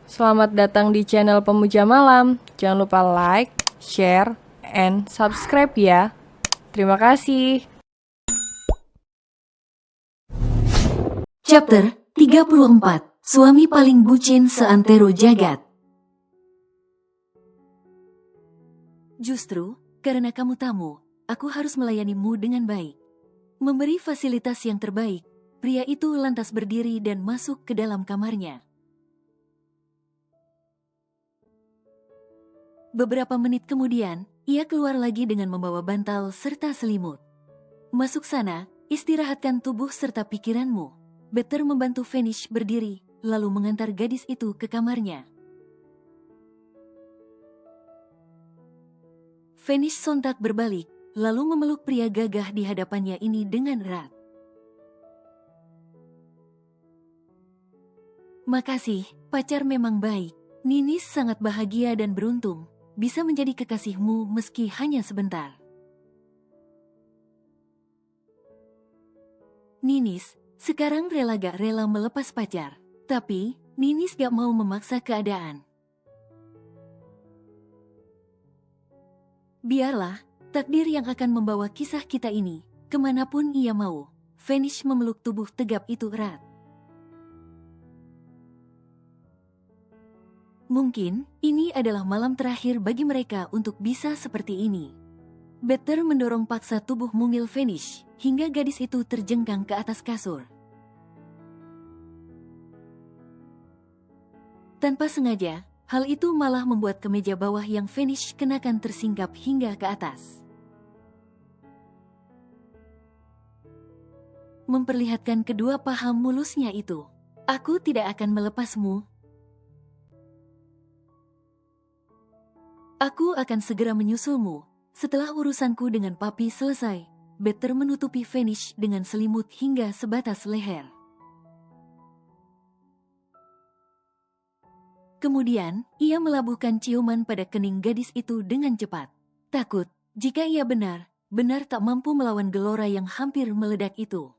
Selamat datang di channel Pemuja Malam. Jangan lupa like, share, and subscribe ya. Terima kasih. Chapter 34. Suami paling bucin seantero jagat. Justru, karena kamu tamu, aku harus melayanimu dengan baik. Memberi fasilitas yang terbaik, pria itu lantas berdiri dan masuk ke dalam kamarnya. Beberapa menit kemudian, ia keluar lagi dengan membawa bantal serta selimut. Masuk sana, istirahatkan tubuh serta pikiranmu. Better membantu Vanish berdiri, lalu mengantar gadis itu ke kamarnya. Vanish sontak berbalik, lalu memeluk pria gagah di hadapannya ini dengan erat. Makasih, pacar memang baik. Ninis sangat bahagia dan beruntung bisa menjadi kekasihmu meski hanya sebentar. Ninis, sekarang rela gak rela melepas pacar. Tapi, Ninis gak mau memaksa keadaan. Biarlah, takdir yang akan membawa kisah kita ini, kemanapun ia mau. Vanish memeluk tubuh tegap itu erat. Mungkin, ini adalah malam terakhir bagi mereka untuk bisa seperti ini. Better mendorong paksa tubuh mungil Vanish, hingga gadis itu terjengkang ke atas kasur. Tanpa sengaja, hal itu malah membuat kemeja bawah yang Vanish kenakan tersingkap hingga ke atas. Memperlihatkan kedua paha mulusnya itu. Aku tidak akan melepasmu. Aku akan segera menyusulmu. Setelah urusanku dengan papi selesai, Better menutupi Vanish dengan selimut hingga sebatas leher. Kemudian, ia melabuhkan ciuman pada kening gadis itu dengan cepat. Takut, jika ia benar tak mampu melawan gelora yang hampir meledak itu.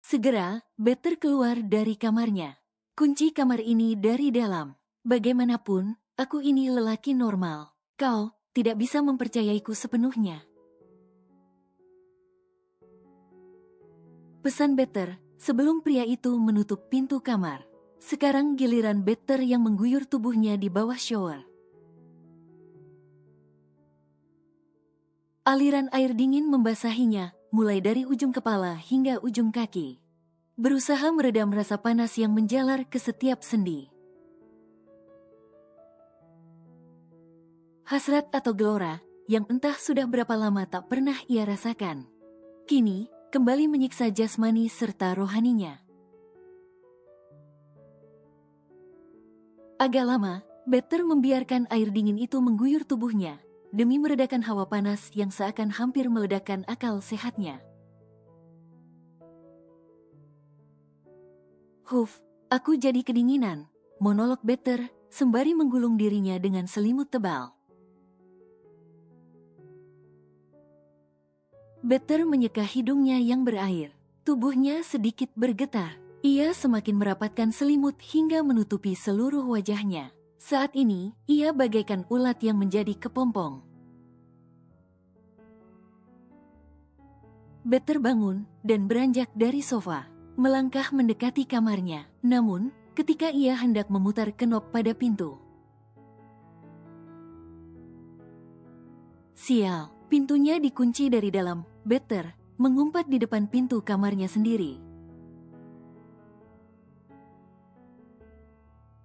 Segera, Better keluar dari kamarnya. Kunci kamar ini dari dalam. Bagaimanapun, aku ini lelaki normal. Kau tidak bisa mempercayaiku sepenuhnya. Pesan Better sebelum pria itu menutup pintu kamar. Sekarang giliran Better yang mengguyur tubuhnya di bawah shower. Aliran air dingin membasahinya, mulai dari ujung kepala hingga ujung kaki. Berusaha meredam rasa panas yang menjalar ke setiap sendi. Hasrat atau gelora, yang entah sudah berapa lama tak pernah ia rasakan. Kini, kembali menyiksa jasmani serta rohaninya. Agak lama, Better membiarkan air dingin itu mengguyur tubuhnya, demi meredakan hawa panas yang seakan hampir meledakkan akal sehatnya. Huf, aku jadi kedinginan, monolog Better, sembari menggulung dirinya dengan selimut tebal. Better menyeka hidungnya yang berair. Tubuhnya sedikit bergetar. Ia semakin merapatkan selimut hingga menutupi seluruh wajahnya. Saat ini, ia bagaikan ulat yang menjadi kepompong. Better bangun dan beranjak dari sofa, melangkah mendekati kamarnya. Namun, ketika ia hendak memutar kenop pada pintu, sial, pintunya dikunci dari dalam. Better mengumpat di depan pintu kamarnya sendiri.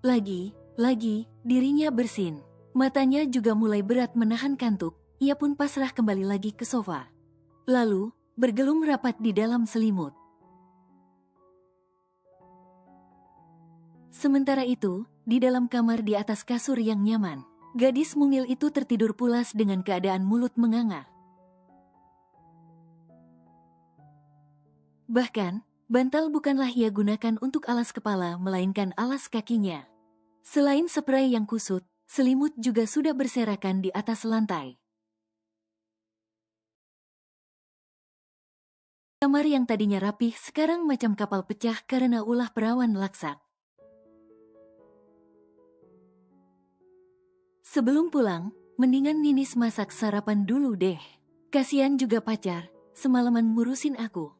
Lagi, dirinya bersin. Matanya juga mulai berat menahan kantuk. Ia pun pasrah kembali lagi ke sofa. Lalu, bergelung rapat di dalam selimut. Sementara itu, di dalam kamar di atas kasur yang nyaman, gadis mungil itu tertidur pulas dengan keadaan mulut menganga. Bahkan, bantal bukanlah ia gunakan untuk alas kepala melainkan alas kakinya. Selain spray yang kusut, selimut juga sudah berserakan di atas lantai. Kamar yang tadinya rapih sekarang macam kapal pecah karena ulah perawan laksak. Sebelum pulang, mendingan Ninis masak sarapan dulu deh. Kasian juga pacar, semalaman ngurusin aku.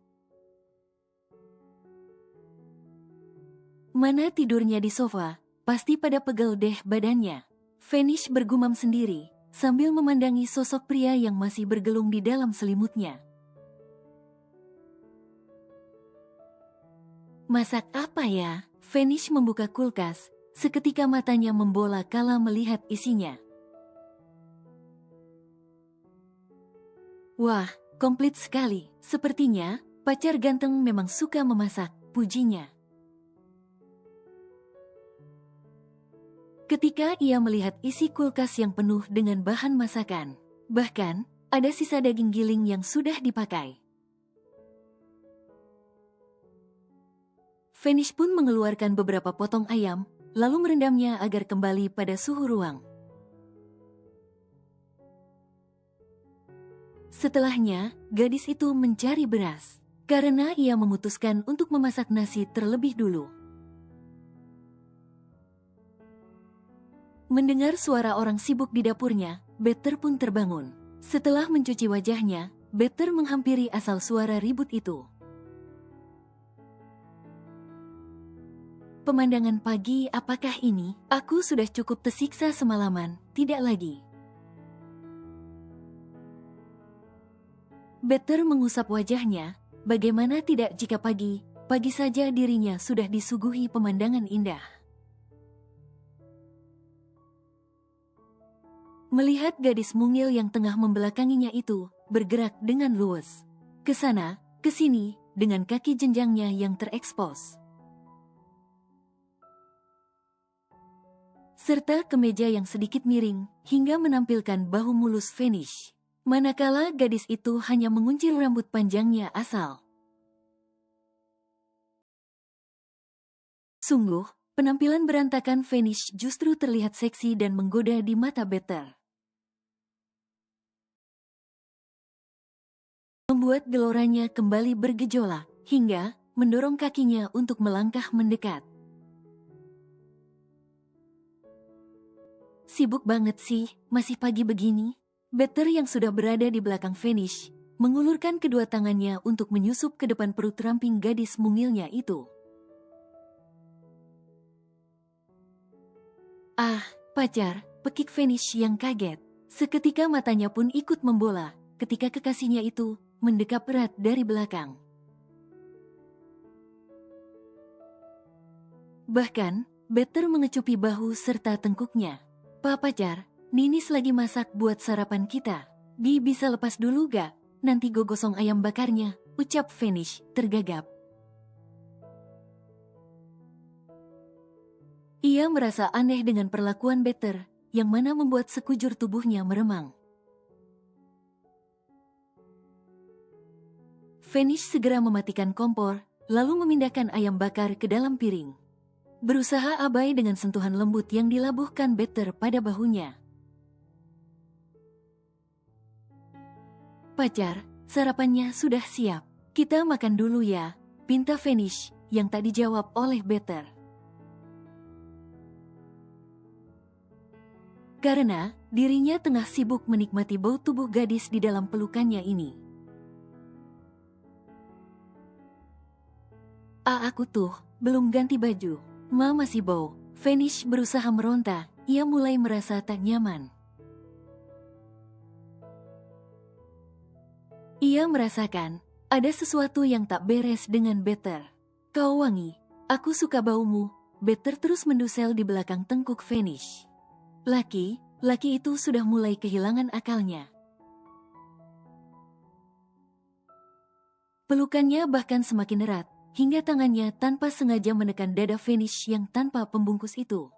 Mana tidurnya di sofa, pasti pada pegel deh badannya. Vanish bergumam sendiri, sambil memandangi sosok pria yang masih bergelung di dalam selimutnya. Masak apa ya? Vanish membuka kulkas, seketika matanya membola kala melihat isinya. Wah, komplit sekali. Sepertinya, pacar ganteng memang suka memasak, pujinya. Ketika ia melihat isi kulkas yang penuh dengan bahan masakan, bahkan ada sisa daging giling yang sudah dipakai. Vanish pun mengeluarkan beberapa potong ayam, lalu merendamnya agar kembali pada suhu ruang. Setelahnya, gadis itu mencari beras, karena ia memutuskan untuk memasak nasi terlebih dulu. Mendengar suara orang sibuk di dapurnya, Better pun terbangun. Setelah mencuci wajahnya, Better menghampiri asal suara ribut itu. Pemandangan pagi apakah ini? Aku sudah cukup tersiksa semalaman, tidak lagi. Better mengusap wajahnya, bagaimana tidak jika pagi saja dirinya sudah disuguhi pemandangan indah. Melihat gadis mungil yang tengah membelakanginya itu, bergerak dengan luwes. Ke sana, ke sini, dengan kaki jenjangnya yang terekspos. Serta kemeja yang sedikit miring, hingga menampilkan bahu mulus Vanish. Manakala gadis itu hanya menguncil rambut panjangnya asal. Sungguh, penampilan berantakan Vanish justru terlihat seksi dan menggoda di mata Better. Membuat geloranya kembali bergejolak, hingga mendorong kakinya untuk melangkah mendekat. Sibuk banget sih, masih pagi begini. Better yang sudah berada di belakang Vanish, mengulurkan kedua tangannya untuk menyusup ke depan perut ramping gadis mungilnya itu. Ah, pacar, pekik Vanish yang kaget. Seketika matanya pun ikut membola, ketika kekasihnya itu mendekap erat dari belakang. Bahkan, Better mengecupi bahu serta tengkuknya. Pak pacar, Ninis lagi masak buat sarapan kita. Bisa lepas dulu gak? Nanti gue gosong ayam bakarnya, ucap Vanish, tergagap. Ia merasa aneh dengan perlakuan Better, yang mana membuat sekujur tubuhnya meremang. Vanish segera mematikan kompor, lalu memindahkan ayam bakar ke dalam piring. Berusaha abai dengan sentuhan lembut yang dilabuhkan Better pada bahunya. Pacar, sarapannya sudah siap. Kita makan dulu ya, pinta Vanish, yang tak dijawab oleh Better. Karena dirinya tengah sibuk menikmati bau tubuh gadis di dalam pelukannya ini. Aku tuh belum ganti baju. Masih bau. Vanish berusaha meronta, ia mulai merasa tak nyaman. Ia merasakan ada sesuatu yang tak beres dengan Better. Kau wangi, aku suka baumu. Better terus mendusel di belakang tengkuk Vanish. Laki itu sudah mulai kehilangan akalnya. Pelukannya bahkan semakin erat, hingga tangannya tanpa sengaja menekan dada Vanish yang tanpa pembungkus itu.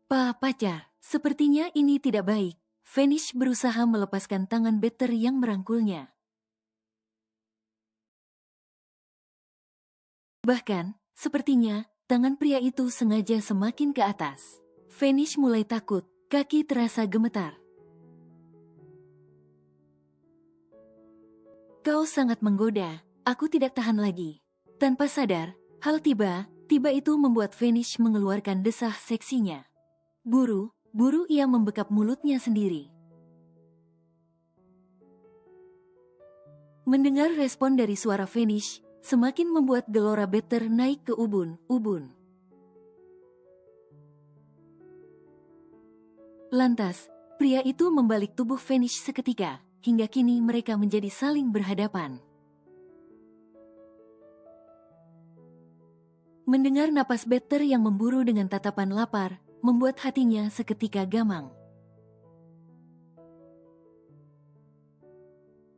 Pacar, sepertinya ini tidak baik. Vanish berusaha melepaskan tangan Better yang merangkulnya. Bahkan, sepertinya, tangan pria itu sengaja semakin ke atas. Vanish mulai takut, kaki terasa gemetar. Kau sangat menggoda, aku tidak tahan lagi. Tanpa sadar, hal tiba-tiba itu membuat Vanish mengeluarkan desah seksinya. Buru ia membekap mulutnya sendiri. Mendengar respon dari suara Vanish, semakin membuat gelora Better naik ke ubun-ubun. Lantas, pria itu membalik tubuh Vanish seketika, hingga kini mereka menjadi saling berhadapan. Mendengar napas Better yang memburu dengan tatapan lapar, membuat hatinya seketika gamang.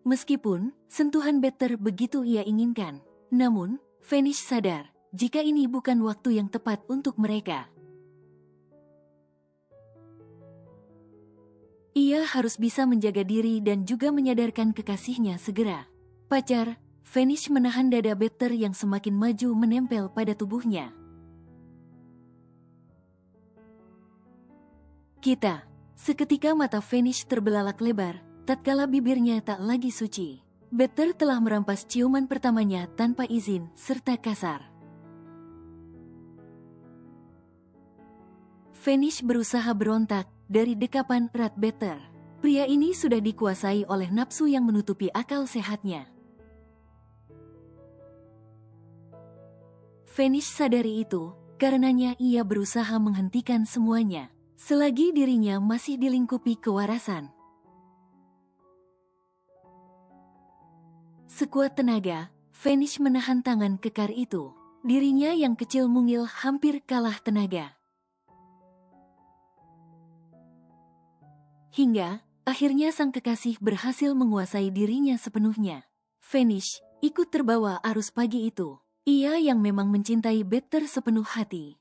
Meskipun sentuhan Better begitu ia inginkan, namun Vanish sadar jika ini bukan waktu yang tepat untuk mereka. Ia harus bisa menjaga diri dan juga menyadarkan kekasihnya segera. Pacar, Vanish menahan dada Better yang semakin maju menempel pada tubuhnya. Seketika mata Vanish terbelalak lebar, tatkala bibirnya tak lagi suci. Better telah merampas ciuman pertamanya tanpa izin serta kasar. Vanish berusaha berontak dari dekapan erat Better. Pria ini sudah dikuasai oleh nafsu yang menutupi akal sehatnya. Vanish sadari itu, karenanya ia berusaha menghentikan semuanya, selagi dirinya masih dilingkupi kewarasan. Sekuat tenaga, Vanish menahan tangan kekar itu. Dirinya yang kecil mungil hampir kalah tenaga. Hingga, akhirnya sang kekasih berhasil menguasai dirinya sepenuhnya. Vanish ikut terbawa arus pagi itu. Ia yang memang mencintai Better sepenuh hati.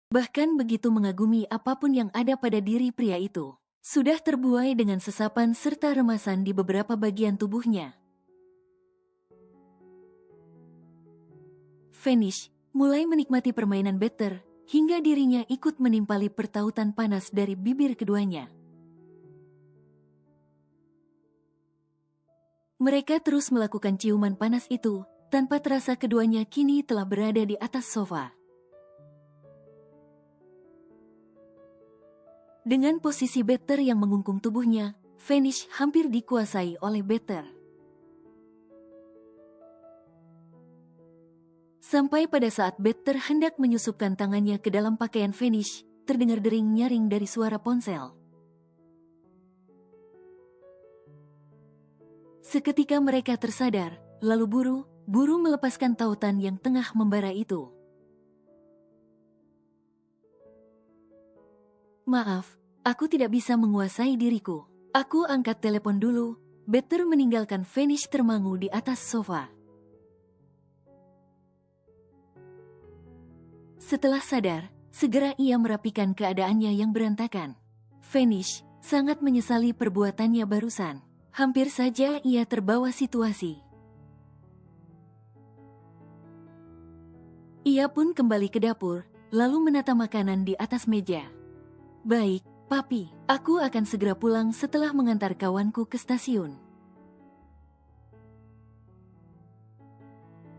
Bahkan begitu mengagumi apapun yang ada pada diri pria itu, sudah terbuai dengan sesapan serta remasan di beberapa bagian tubuhnya. Vanish mulai menikmati permainan Better, hingga dirinya ikut menimpali pertautan panas dari bibir keduanya. Mereka terus melakukan ciuman panas itu, tanpa terasa keduanya kini telah berada di atas sofa. Dengan posisi Better yang mengungkung tubuhnya, Vanish hampir dikuasai oleh Better. Sampai pada saat Better hendak menyusupkan tangannya ke dalam pakaian Vanish, terdengar dering nyaring dari suara ponsel. Seketika mereka tersadar, lalu buru melepaskan tautan yang tengah membara itu. Maaf, aku tidak bisa menguasai diriku. Aku angkat telepon dulu. Better meninggalkan Vanish termangu di atas sofa. Setelah sadar, segera ia merapikan keadaannya yang berantakan. Vanish sangat menyesali perbuatannya barusan. Hampir saja ia terbawa situasi. Ia pun kembali ke dapur, lalu menata makanan di atas meja. Baik, Papi, aku akan segera pulang setelah mengantar kawanku ke stasiun.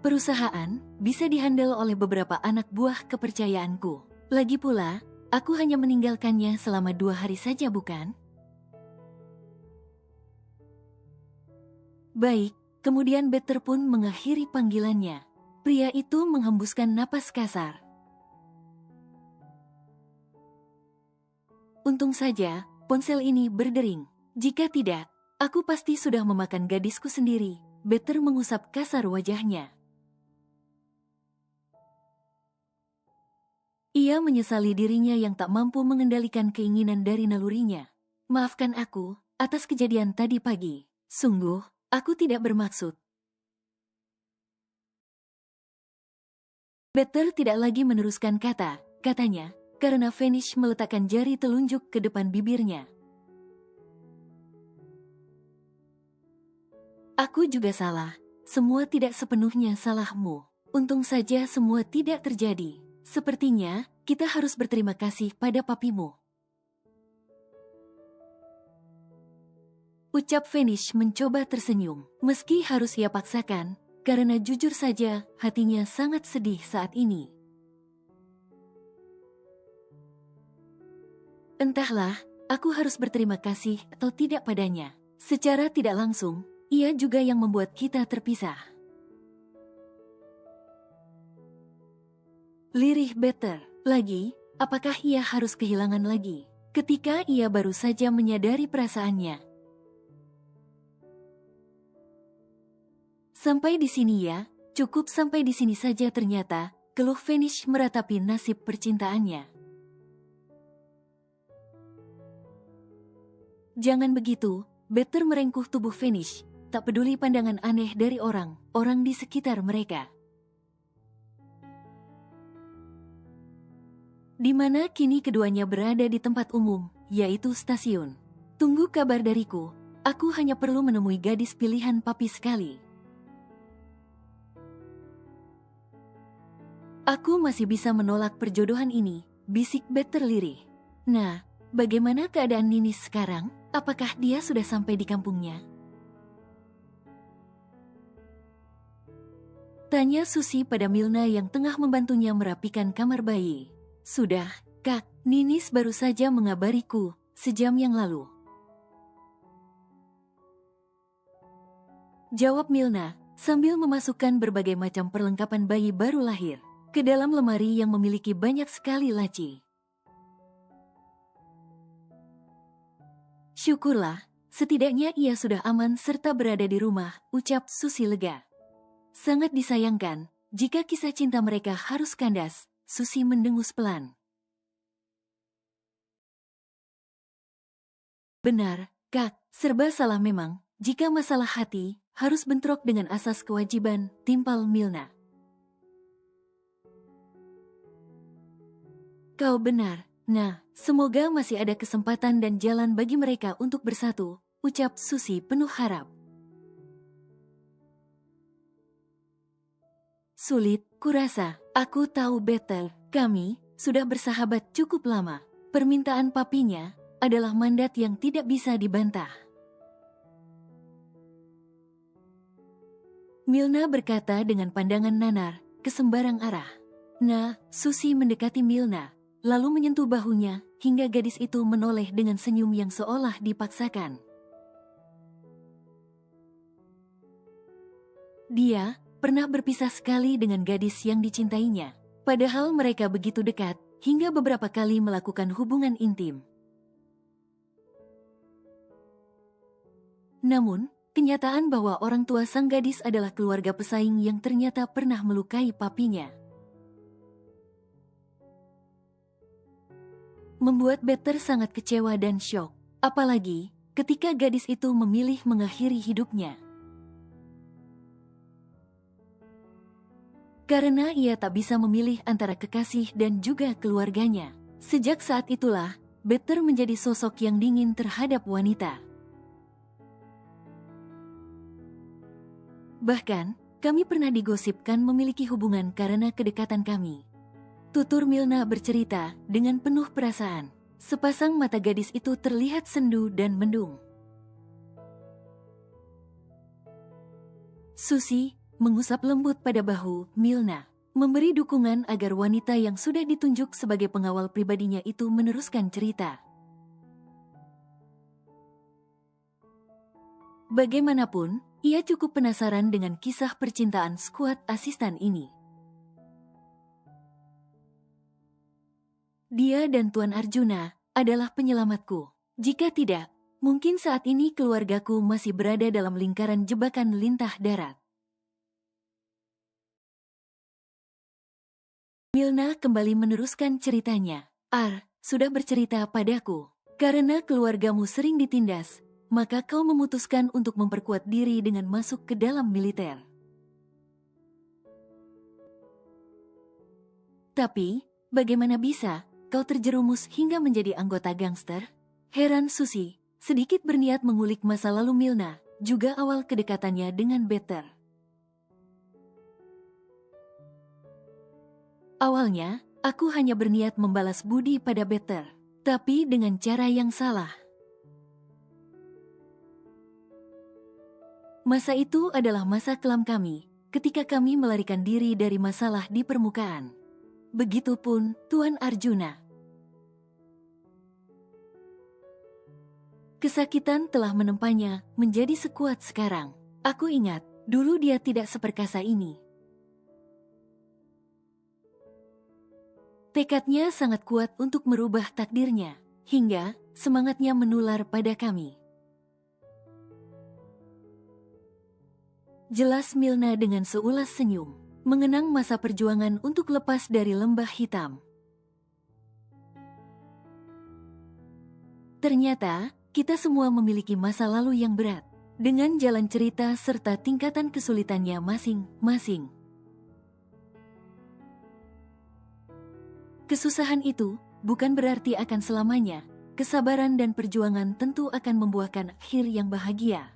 Perusahaan bisa dihandle oleh beberapa anak buah kepercayaanku. Lagi pula, aku hanya meninggalkannya selama 2 hari saja, bukan? Baik, kemudian Better pun mengakhiri panggilannya. Pria itu menghembuskan napas kasar. Untung saja, ponsel ini berdering. Jika tidak, aku pasti sudah memakan gadisku sendiri. Better mengusap kasar wajahnya. Ia menyesali dirinya yang tak mampu mengendalikan keinginan dari nalurinya. Maafkan aku atas kejadian tadi pagi. Sungguh, aku tidak bermaksud. Better tidak lagi meneruskan katanya, karena Vanish meletakkan jari telunjuk ke depan bibirnya. Aku juga salah. Semua tidak sepenuhnya salahmu. Untung saja semua tidak terjadi. Sepertinya, kita harus berterima kasih pada papimu. Ucap Vanish mencoba tersenyum, meski harus ia paksakan, karena jujur saja hatinya sangat sedih saat ini. Entahlah, aku harus berterima kasih atau tidak padanya. Secara tidak langsung, ia juga yang membuat kita terpisah. Lirih Better. Lagi, apakah ia harus kehilangan lagi? Ketika ia baru saja menyadari perasaannya. Sampai di sini ya, cukup sampai di sini saja ternyata, keluh Vanish meratapi nasib percintaannya. Jangan begitu, Better merengkuh tubuh Vanish, tak peduli pandangan aneh dari orang di sekitar mereka. Di mana kini keduanya berada di tempat umum, yaitu stasiun. Tunggu kabar dariku, aku hanya perlu menemui gadis pilihan papi sekali. Aku masih bisa menolak perjodohan ini, bisik Better lirih. Nah, bagaimana keadaan Ninis sekarang? Apakah dia sudah sampai di kampungnya? Tanya Susi pada Milna yang tengah membantunya merapikan kamar bayi. Sudah, Kak, Ninis baru saja mengabariku, sejam yang lalu. Jawab Milna, sambil memasukkan berbagai macam perlengkapan bayi baru lahir ke dalam lemari yang memiliki banyak sekali laci. Syukurlah, setidaknya ia sudah aman serta berada di rumah, ucap Susi lega. Sangat disayangkan, jika kisah cinta mereka harus kandas, Susi mendengus pelan. Benar, Kak, serba salah memang, jika masalah hati, harus bentrok dengan asas kewajiban, timpal Milna. Kau benar. Nah, semoga masih ada kesempatan dan jalan bagi mereka untuk bersatu, ucap Susi penuh harap. Sulit, kurasa. Aku tahu Better. Kami sudah bersahabat cukup lama. Permintaan papinya adalah mandat yang tidak bisa dibantah. Milna berkata dengan pandangan nanar ke sembarang arah. Nah, Susi mendekati Milna, lalu menyentuh bahunya, hingga gadis itu menoleh dengan senyum yang seolah dipaksakan. Dia pernah berpisah sekali dengan gadis yang dicintainya, padahal mereka begitu dekat, hingga beberapa kali melakukan hubungan intim. Namun, kenyataan bahwa orang tua sang gadis adalah keluarga pesaing yang ternyata pernah melukai papinya membuat Better sangat kecewa dan syok, apalagi ketika gadis itu memilih mengakhiri hidupnya. Karena ia tak bisa memilih antara kekasih dan juga keluarganya. Sejak saat itulah, Better menjadi sosok yang dingin terhadap wanita. Bahkan, kami pernah digosipkan memiliki hubungan karena kedekatan kami. Tutur Milna bercerita dengan penuh perasaan. Sepasang mata gadis itu terlihat sendu dan mendung. Susi mengusap lembut pada bahu Milna, memberi dukungan agar wanita yang sudah ditunjuk sebagai pengawal pribadinya itu meneruskan cerita. Bagaimanapun, ia cukup penasaran dengan kisah percintaan skuad asisten ini. Dia dan Tuan Arjuna adalah penyelamatku. Jika tidak, mungkin saat ini keluargaku masih berada dalam lingkaran jebakan lintah darat. Milna kembali meneruskan ceritanya. Sudah bercerita padaku. Karena keluargamu sering ditindas, maka kau memutuskan untuk memperkuat diri dengan masuk ke dalam militer. Tapi, bagaimana bisa kau terjerumus hingga menjadi anggota gangster? Heran Susi, sedikit berniat mengulik masa lalu Milna, juga awal kedekatannya dengan Better. Awalnya, aku hanya berniat membalas budi pada Better, tapi dengan cara yang salah. Masa itu adalah masa kelam kami, ketika kami melarikan diri dari masalah di permukaan. Begitupun Tuan Arjuna. Kesakitan telah menempanya menjadi sekuat sekarang. Aku ingat, dulu dia tidak seperkasa ini. Tekadnya sangat kuat untuk merubah takdirnya, hingga semangatnya menular pada kami. Jelas Milna dengan seulas senyum, mengenang masa perjuangan untuk lepas dari lembah hitam. Ternyata, kita semua memiliki masa lalu yang berat, dengan jalan cerita serta tingkatan kesulitannya masing-masing. Kesusahan itu bukan berarti akan selamanya. Kesabaran dan perjuangan tentu akan membuahkan akhir yang bahagia.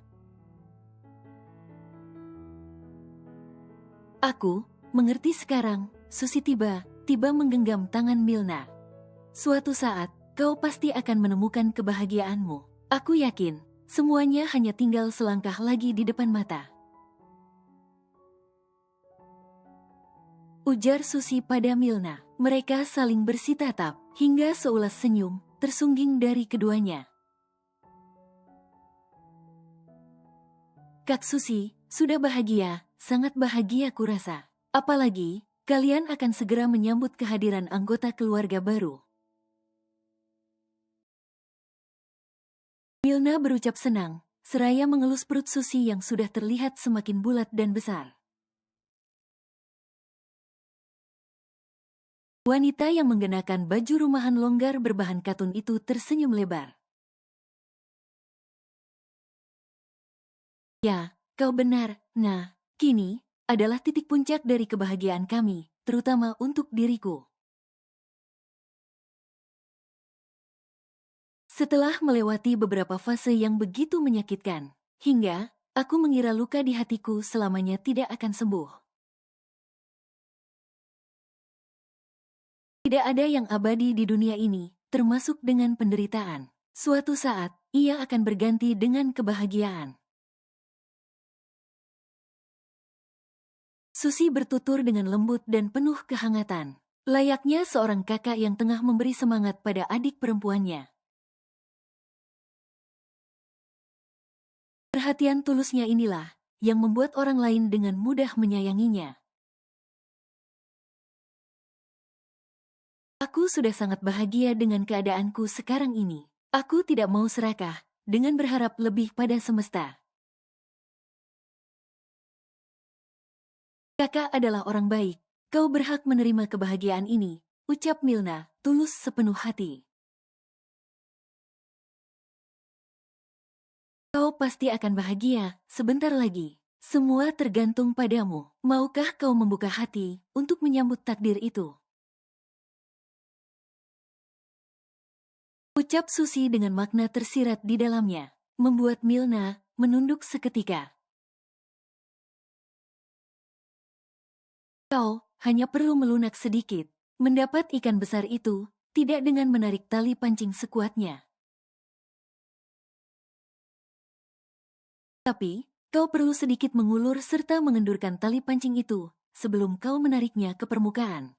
Aku mengerti sekarang. Susi tiba menggenggam tangan Milna. Suatu saat, kau pasti akan menemukan kebahagiaanmu. Aku yakin, semuanya hanya tinggal selangkah lagi di depan mata. Ujar Susi pada Milna. Mereka saling bersitatap, hingga seulas senyum tersungging dari keduanya. Kak Susi, sudah bahagia, sangat bahagia kurasa. Apalagi, kalian akan segera menyambut kehadiran anggota keluarga baru. Milna berucap senang, seraya mengelus perut Susi yang sudah terlihat semakin bulat dan besar. Wanita yang mengenakan baju rumahan longgar berbahan katun itu tersenyum lebar. Ya, kau benar. Nah, kini adalah titik puncak dari kebahagiaan kami, terutama untuk diriku. Setelah melewati beberapa fase yang begitu menyakitkan, hingga aku mengira luka di hatiku selamanya tidak akan sembuh. Tidak ada yang abadi di dunia ini, termasuk dengan penderitaan. Suatu saat, ia akan berganti dengan kebahagiaan. Susi bertutur dengan lembut dan penuh kehangatan, layaknya seorang kakak yang tengah memberi semangat pada adik perempuannya. Perhatian tulusnya inilah yang membuat orang lain dengan mudah menyayanginya. Aku sudah sangat bahagia dengan keadaanku sekarang ini. Aku tidak mau serakah dengan berharap lebih pada semesta. Kakak adalah orang baik. Kau berhak menerima kebahagiaan ini, ucap Milna, tulus sepenuh hati. Kau pasti akan bahagia sebentar lagi. Semua tergantung padamu. Maukah kau membuka hati untuk menyambut takdir itu? Ucap Susi dengan makna tersirat di dalamnya, membuat Milna menunduk seketika. Kau hanya perlu melunak sedikit, mendapat ikan besar itu, tidak dengan menarik tali pancing sekuatnya. Tapi, kau perlu sedikit mengulur serta mengendurkan tali pancing itu, sebelum kau menariknya ke permukaan.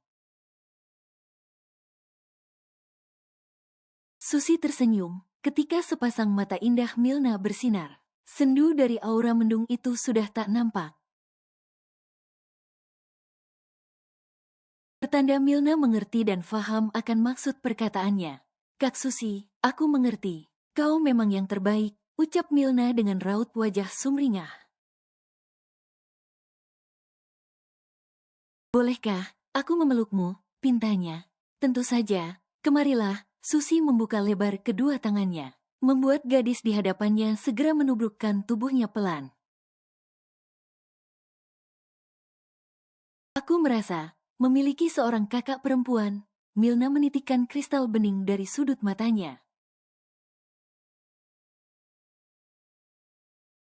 Susi tersenyum, ketika sepasang mata indah Milna bersinar. Sendu dari aura mendung itu sudah tak nampak. Pertanda Milna mengerti dan faham akan maksud perkataannya. Kak Susi, aku mengerti. Kau memang yang terbaik, ucap Milna dengan raut wajah sumringah. Bolehkah aku memelukmu, pintanya? Tentu saja, kemarilah. Susi membuka lebar kedua tangannya, membuat gadis di hadapannya segera menubrukkan tubuhnya pelan. Aku merasa memiliki seorang kakak perempuan. Milna menitikkan kristal bening dari sudut matanya.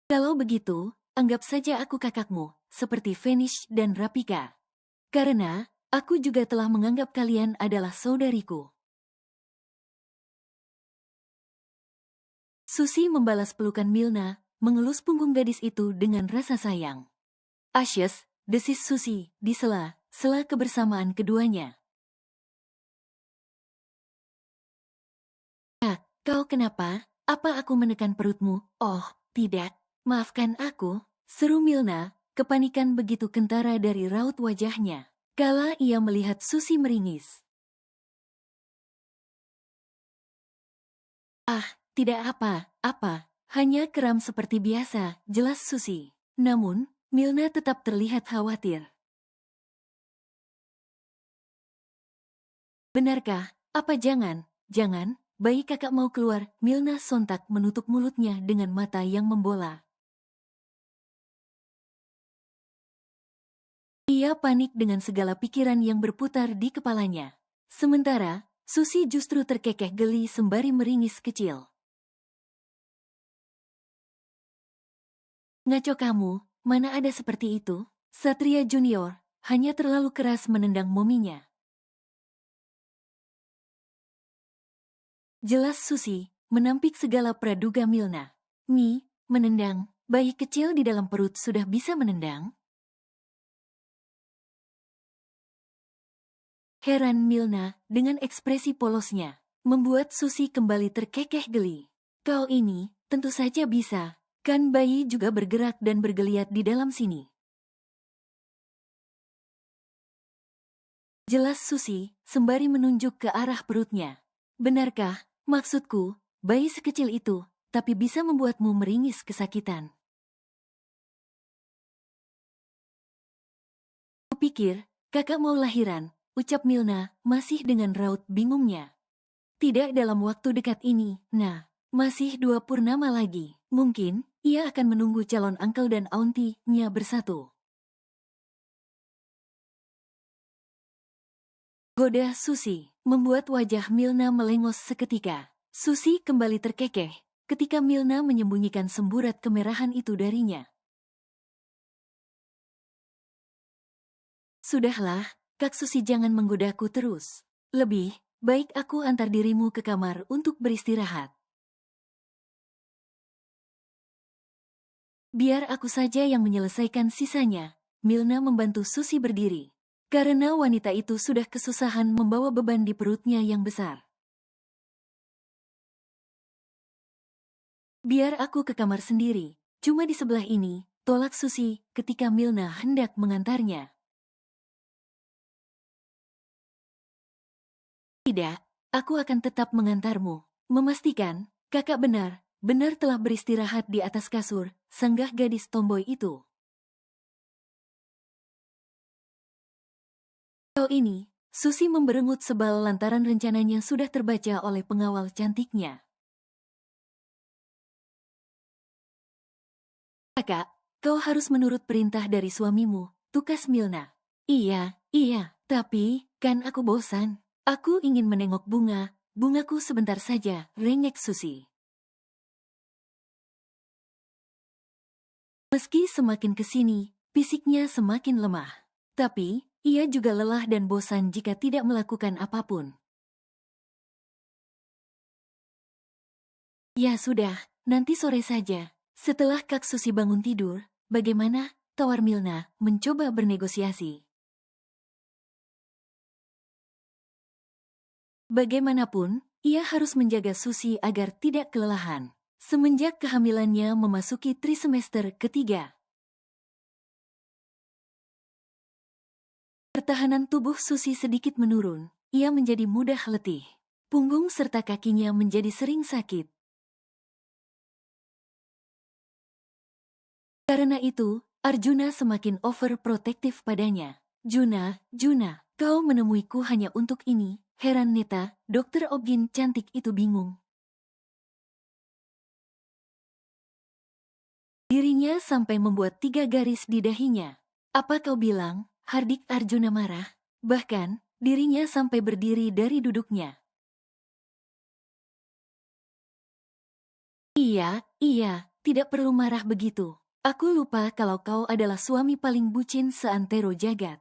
Kalau begitu, anggap saja aku kakakmu, seperti Venice dan Rapika. Karena, aku juga telah menganggap kalian adalah saudariku. Susi membalas pelukan Milna, mengelus punggung gadis itu dengan rasa sayang. Ashes, desis Susi, di sela kebersamaan keduanya. Kau kenapa? Apa aku menekan perutmu? Oh, tidak. Maafkan aku, seru Milna, kepanikan begitu kentara dari raut wajahnya. Kala ia melihat Susi meringis. Tidak apa-apa, hanya kram seperti biasa, jelas Susi. Namun, Milna tetap terlihat khawatir. Benarkah? Apa jangan? Bayi kakak mau keluar, Milna sontak menutup mulutnya dengan mata yang membola. Ia panik dengan segala pikiran yang berputar di kepalanya. Sementara, Susi justru terkekeh geli sembari meringis kecil. Ngaco kamu, mana ada seperti itu? Satria Junior hanya terlalu keras menendang mominya. Jelas Susi menampik segala praduga Milna. Menendang, bayi kecil di dalam perut sudah bisa menendang? Heran Milna dengan ekspresi polosnya, membuat Susi kembali terkekeh geli. Kau ini, tentu saja bisa, kan bayi juga bergerak dan bergeliat di dalam sini. Jelas Susi, sembari menunjuk ke arah perutnya. Benarkah, maksudku, bayi sekecil itu, tapi bisa membuatmu meringis kesakitan. Kupikir, kakak mau lahiran, ucap Milna, masih dengan raut bingungnya. Tidak dalam waktu dekat ini, masih 2 purnama lagi. Mungkin, ia akan menunggu calon uncle dan auntie-nya bersatu. Goda Susi, membuat wajah Milna melengos seketika. Susi kembali terkekeh, ketika Milna menyembunyikan semburat kemerahan itu darinya. Sudahlah, Kak Susi jangan menggodaku terus. Lebih baik aku antar dirimu ke kamar untuk beristirahat. Biar aku saja yang menyelesaikan sisanya. Milna membantu Susi berdiri. Karena wanita itu sudah kesusahan membawa beban di perutnya yang besar. Biar aku ke kamar sendiri, cuma di sebelah ini, tolak Susi ketika Milna hendak mengantarnya. Tidak, aku akan tetap mengantarmu. Memastikan, kakak benar telah beristirahat di atas kasur, sanggah gadis tomboy itu. Kau ini, Susi memberengut sebal lantaran rencananya sudah terbaca oleh pengawal cantiknya. Kakak, kau harus menurut perintah dari suamimu, tukas Milna. Iya, tapi, kan aku bosan. Aku ingin menengok bungaku sebentar saja, rengek Susi. Meski semakin kesini, fisiknya semakin lemah. Tapi, ia juga lelah dan bosan jika tidak melakukan apapun. Ya sudah, nanti sore saja. Setelah Kak Susi bangun tidur, bagaimana? Tawar Milna, mencoba bernegosiasi. Bagaimanapun, ia harus menjaga Susi agar tidak kelelahan. Semenjak kehamilannya memasuki trimester ketiga. Pertahanan tubuh Susi sedikit menurun, ia menjadi mudah letih. Punggung serta kakinya menjadi sering sakit. Karena itu, Arjuna semakin overprotektif padanya. Juna, kau menemuiku hanya untuk ini, heran Neta, Dokter Ogin cantik itu bingung. Dirinya sampai membuat 3 garis di dahinya. Apa kau bilang, Hardik Arjuna marah? Bahkan, dirinya sampai berdiri dari duduknya. Iya, tidak perlu marah begitu. Aku lupa kalau kau adalah suami paling bucin seantero jagat.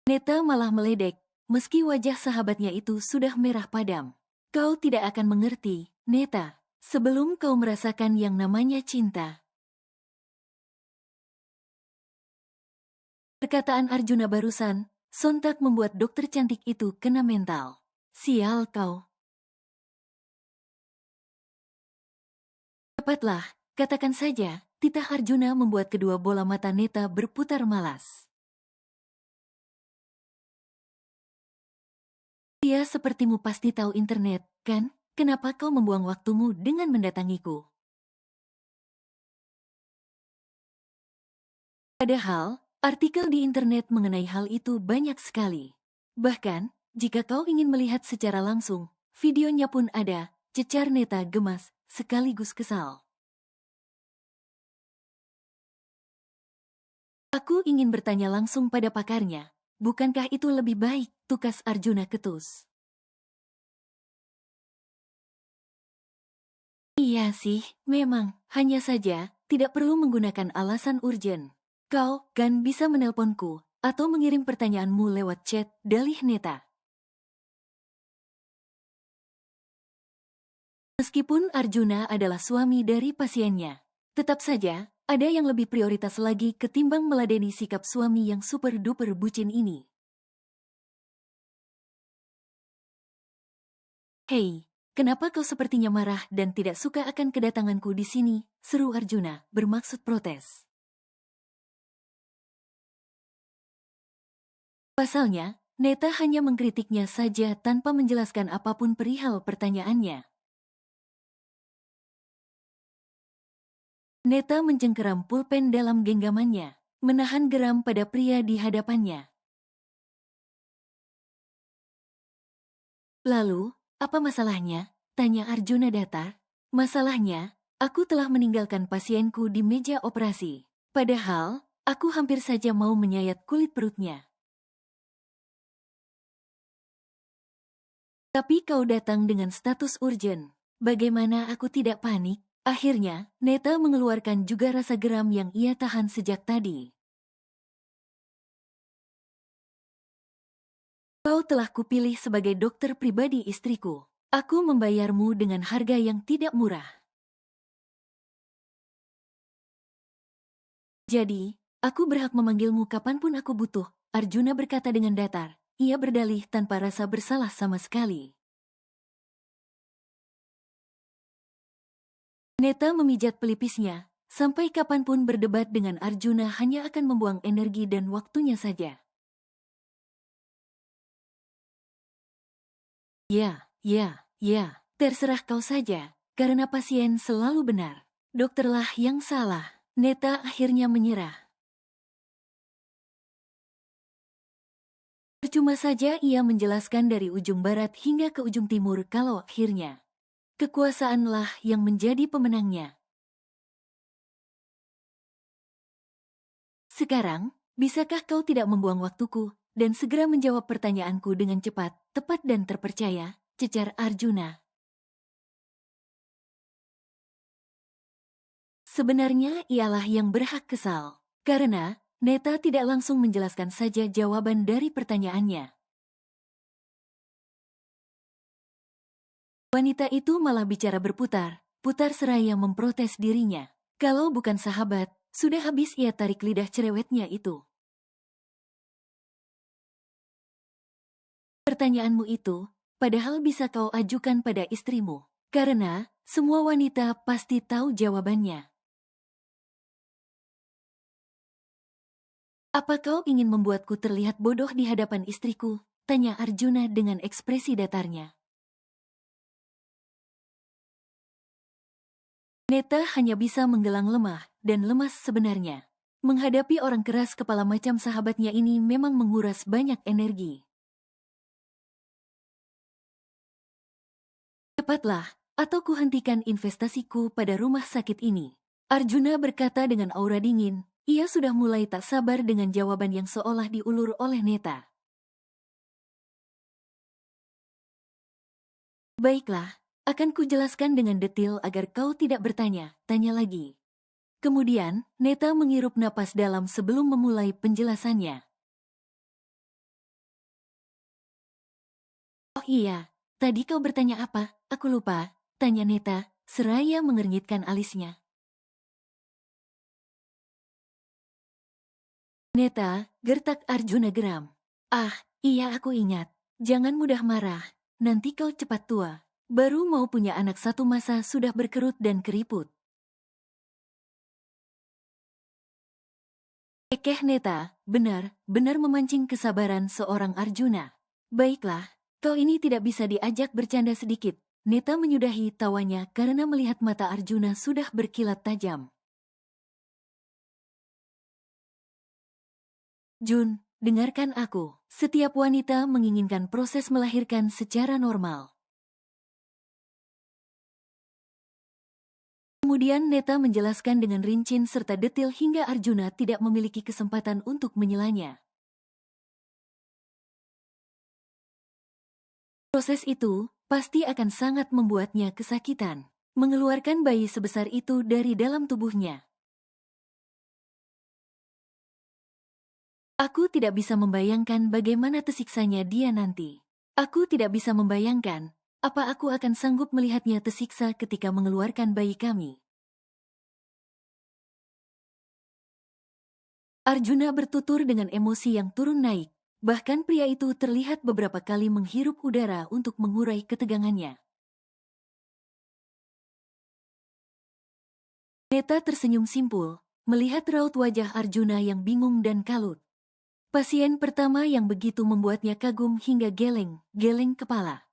Neta malah meledek, meski wajah sahabatnya itu sudah merah padam. Kau tidak akan mengerti, Neta, sebelum kau merasakan yang namanya cinta. Perkataan Arjuna barusan, sontak membuat dokter cantik itu kena mental. Sial kau. Cepatlah, katakan saja, titah Arjuna membuat kedua bola mata Neta berputar malas. Dia sepertimu pasti tahu internet, kan? Kenapa kau membuang waktumu dengan mendatangiku? Padahal, artikel di internet mengenai hal itu banyak sekali. Bahkan, jika kau ingin melihat secara langsung, videonya pun ada, cecar Neta gemas, sekaligus kesal. Aku ingin bertanya langsung pada pakarnya, bukankah itu lebih baik, tukas Arjuna ketus. Iya sih, memang, hanya saja, tidak perlu menggunakan alasan urgen. Kau kan bisa menelponku, atau mengirim pertanyaanmu lewat chat, dalih Neta. Meskipun Arjuna adalah suami dari pasiennya, tetap saja, ada yang lebih prioritas lagi ketimbang meladeni sikap suami yang super-duper bucin ini. Hei, kenapa kau sepertinya marah dan tidak suka akan kedatanganku di sini? Seru Arjuna, bermaksud protes. Pasalnya, Neta hanya mengkritiknya saja tanpa menjelaskan apapun perihal pertanyaannya. Neta mencengkeram pulpen dalam genggamannya, menahan geram pada pria di hadapannya. Lalu, apa masalahnya? Tanya Arjuna datar. Masalahnya, aku telah meninggalkan pasienku di meja operasi. Padahal, aku hampir saja mau menyayat kulit perutnya. Tapi kau datang dengan status urgen. Bagaimana aku tidak panik? Akhirnya, Neta mengeluarkan juga rasa geram yang ia tahan sejak tadi. Kau telah kupilih sebagai dokter pribadi istriku. Aku membayarmu dengan harga yang tidak murah. Jadi, aku berhak memanggilmu kapanpun aku butuh, Arjuna berkata dengan datar. Ia berdalih tanpa rasa bersalah sama sekali. Neta memijat pelipisnya, sampai kapanpun berdebat dengan Arjuna hanya akan membuang energi dan waktunya saja. Ya, terserah kau saja, karena pasien selalu benar. Dokterlah yang salah. Neta akhirnya menyerah. Percuma saja ia menjelaskan dari ujung barat hingga ke ujung timur kalau akhirnya kekuasaanlah yang menjadi pemenangnya. Sekarang, bisakah kau tidak membuang waktuku dan segera menjawab pertanyaanku dengan cepat, tepat dan terpercaya, cecar Arjuna. Sebenarnya ialah yang berhak kesal, karena Neta tidak langsung menjelaskan saja jawaban dari pertanyaannya. Wanita itu malah bicara putar seraya memprotes dirinya. Kalau bukan sahabat, sudah habis ia tarik lidah cerewetnya itu. Pertanyaanmu itu, padahal bisa kau ajukan pada istrimu. Karena, semua wanita pasti tahu jawabannya. Apa kau ingin membuatku terlihat bodoh di hadapan istriku? Tanya Arjuna dengan ekspresi datarnya. Neta hanya bisa menggelang lemah dan lemas sebenarnya. Menghadapi orang keras kepala macam sahabatnya ini memang menguras banyak energi. Cepatlah, atau kuhentikan investasiku pada rumah sakit ini. Arjuna berkata dengan aura dingin. Ia sudah mulai tak sabar dengan jawaban yang seolah diulur oleh Neta. Baiklah, akan kujelaskan dengan detail agar kau tidak bertanya, tanya lagi. Kemudian, Neta menghirup napas dalam sebelum memulai penjelasannya. Oh iya, tadi kau bertanya apa? Aku lupa. Tanya Neta, seraya mengernyitkan alisnya. Neta, gertak Arjuna geram. Ah, iya aku ingat. Jangan mudah marah, nanti kau cepat tua. Baru mau punya anak satu masa sudah berkerut dan keriput. Kekeh Neta, benar memancing kesabaran seorang Arjuna. Baiklah, kau ini tidak bisa diajak bercanda sedikit. Neta menyudahi tawanya karena melihat mata Arjuna sudah berkilat tajam. Jun, dengarkan aku. Setiap wanita menginginkan proses melahirkan secara normal. Kemudian Neta menjelaskan dengan rinci serta detil hingga Arjuna tidak memiliki kesempatan untuk menyelanya. Proses itu pasti akan sangat membuatnya kesakitan. Mengeluarkan bayi sebesar itu dari dalam tubuhnya. Aku tidak bisa membayangkan bagaimana tersiksanya dia nanti. Aku tidak bisa membayangkan apa aku akan sanggup melihatnya tersiksa ketika mengeluarkan bayi kami. Arjuna bertutur dengan emosi yang turun naik. Bahkan pria itu terlihat beberapa kali menghirup udara untuk mengurai ketegangannya. Neta tersenyum simpul, melihat raut wajah Arjuna yang bingung dan kalut. Pasien pertama yang begitu membuatnya kagum hingga geleng kepala.